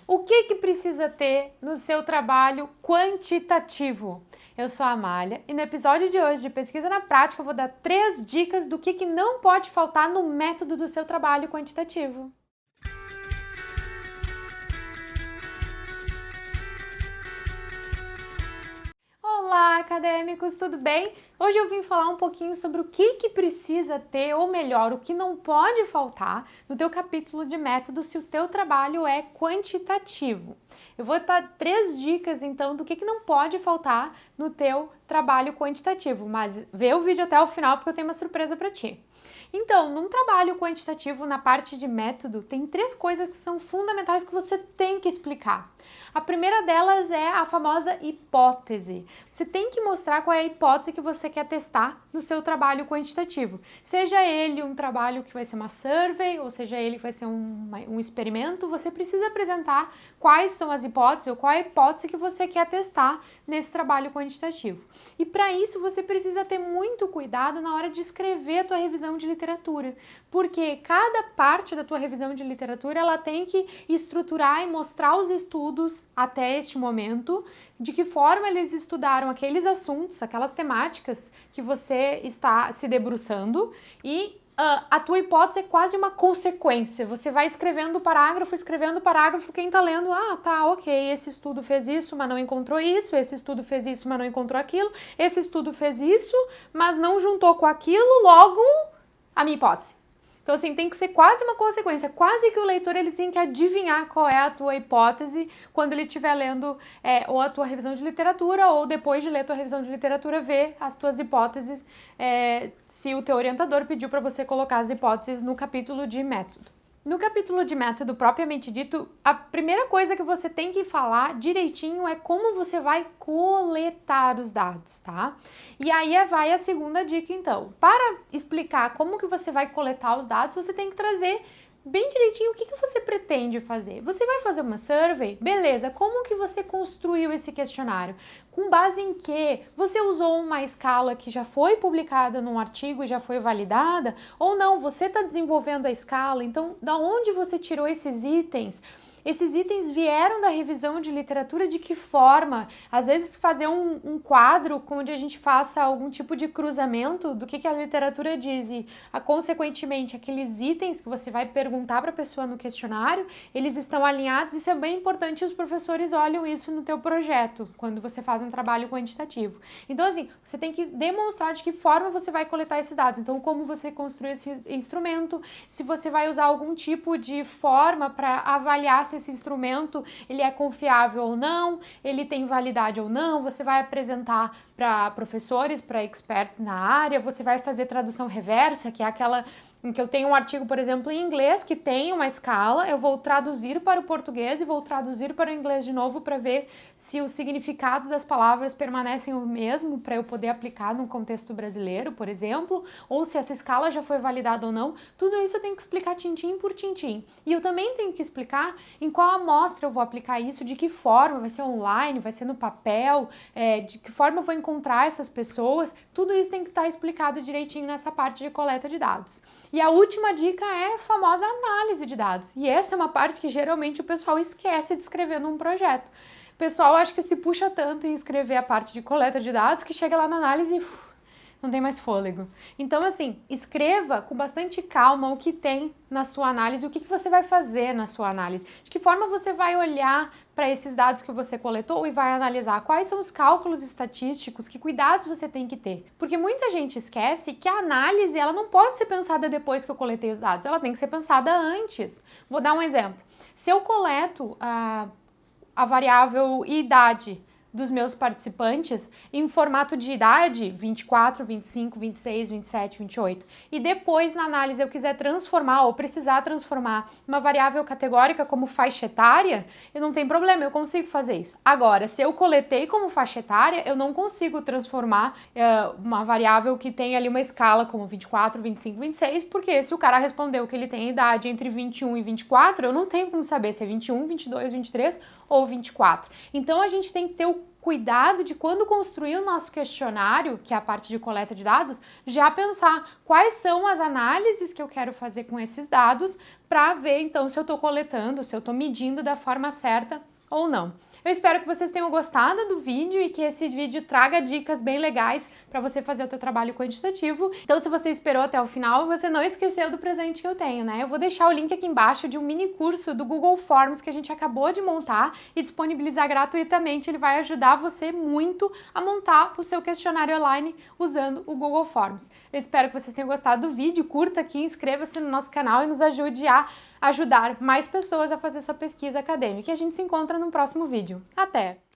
O que precisa ter no seu trabalho quantitativo? Eu sou a Amália e no episódio de hoje de Pesquisa na Prática eu vou dar 3 dicas do que não pode faltar no método do seu trabalho quantitativo. Olá, acadêmicos, tudo bem? Hoje eu vim falar um pouquinho sobre o que precisa ter, ou melhor, o que não pode faltar no teu capítulo de método se o teu trabalho é quantitativo. Eu vou dar 3 dicas, então, do que não pode faltar no teu trabalho quantitativo, mas vê o vídeo até o final porque eu tenho uma surpresa para ti. Então, num trabalho quantitativo, na parte de método, tem 3 coisas que são fundamentais que você tem que explicar. A primeira delas é a famosa hipótese. Você tem que mostrar qual é a hipótese que você quer testar no seu trabalho quantitativo. Seja ele um trabalho que vai ser uma survey, ou seja ele que vai ser um experimento, você precisa apresentar quais são as hipóteses ou qual é a hipótese que você quer testar nesse trabalho quantitativo. E para isso você precisa ter muito cuidado na hora de escrever a tua revisão de literatura, porque cada parte da tua revisão de literatura ela tem que estruturar e mostrar os estudos até este momento, de que forma eles estudaram aqueles assuntos, aquelas temáticas que você está se debruçando e a tua hipótese é quase uma consequência. Você vai escrevendo parágrafo, quem tá lendo, tá, ok, esse estudo fez isso, mas não encontrou isso, esse estudo fez isso, mas não encontrou aquilo, esse estudo fez isso, mas não juntou com aquilo, logo a minha hipótese. Então, assim, tem que ser quase uma consequência, quase que o leitor ele tem que adivinhar qual é a tua hipótese quando ele estiver lendo ou a tua revisão de literatura, ou depois de ler a tua revisão de literatura, ver as tuas hipóteses, se o teu orientador pediu para você colocar as hipóteses no capítulo de método. No capítulo de método propriamente dito, a primeira coisa que você tem que falar direitinho é como você vai coletar os dados, tá? E aí vai a segunda dica então. Para explicar como que você vai coletar os dados, você tem que trazer bem direitinho o que você pretende fazer. Você vai fazer uma survey? Beleza, como que você construiu esse questionário? Com base em que? Você usou uma escala que já foi publicada num artigo e já foi validada? Ou não, você está desenvolvendo a escala, então da onde você tirou esses itens? Esses itens vieram da revisão de literatura de que forma? Às vezes fazer um quadro onde a gente faça algum tipo de cruzamento do que a literatura diz e, consequentemente, aqueles itens que você vai perguntar para a pessoa no questionário, eles estão alinhados. Isso é bem importante e os professores olham isso no teu projeto, quando você faz um trabalho quantitativo. Então, assim, você tem que demonstrar de que forma você vai coletar esses dados. Então, como você construiu esse instrumento, se você vai usar algum tipo de forma para avaliar se esse instrumento ele é confiável ou não, ele tem validade ou não, você vai apresentar para professores, para experts na área, você vai fazer tradução reversa, que é aquela em que eu tenho um artigo, por exemplo, em inglês que tem uma escala, eu vou traduzir para o português e vou traduzir para o inglês de novo para ver se o significado das palavras permanecem o mesmo para eu poder aplicar no contexto brasileiro, por exemplo, ou se essa escala já foi validada ou não. Tudo isso eu tenho que explicar tintim por tintim. E eu também tenho que explicar em qual amostra eu vou aplicar isso, de que forma, vai ser online, vai ser no papel, de que forma eu vou encontrar essas pessoas. Tudo isso tem que estar explicado direitinho nessa parte de coleta de dados. E a última dica é a famosa análise de dados. E essa é uma parte que geralmente o pessoal esquece de escrever num projeto. O pessoal acha que se puxa tanto em escrever a parte de coleta de dados que chega lá na análise e não tem mais fôlego. Então, assim, escreva com bastante calma o que tem na sua análise, o que você vai fazer na sua análise, de que forma você vai olhar para esses dados que você coletou e vai analisar quais são os cálculos estatísticos, que cuidados você tem que ter. Porque muita gente esquece que a análise ela não pode ser pensada depois que eu coletei os dados, ela tem que ser pensada antes. Vou dar um exemplo. Se eu coleto a variável idade dos meus participantes em formato de idade 24, 25, 26, 27, 28 e depois na análise eu quiser transformar ou precisar transformar uma variável categórica como faixa etária, eu não tem problema, eu consigo fazer isso. Agora, se eu coletei como faixa etária, eu não consigo transformar uma variável que tem ali uma escala como 24, 25, 26, porque se o cara respondeu que ele tem idade entre 21 e 24, eu não tenho como saber se é 21, 22, 23 ou 24. Então a gente tem que ter o cuidado de quando construir o nosso questionário, que é a parte de coleta de dados, já pensar quais são as análises que eu quero fazer com esses dados para ver então se eu estou coletando, se eu estou medindo da forma certa ou não. Eu espero que vocês tenham gostado do vídeo e que esse vídeo traga dicas bem legais para você fazer o teu trabalho quantitativo. Então, se você esperou até o final, você não esqueceu do presente que eu tenho, né? Eu vou deixar o link aqui embaixo de um mini curso do Google Forms que a gente acabou de montar e disponibilizar gratuitamente. Ele vai ajudar você muito a montar o seu questionário online usando o Google Forms. Eu espero que vocês tenham gostado do vídeo. Curta aqui, inscreva-se no nosso canal e nos ajude a ajudar mais pessoas a fazer sua pesquisa acadêmica. E a gente se encontra no próximo vídeo. Até!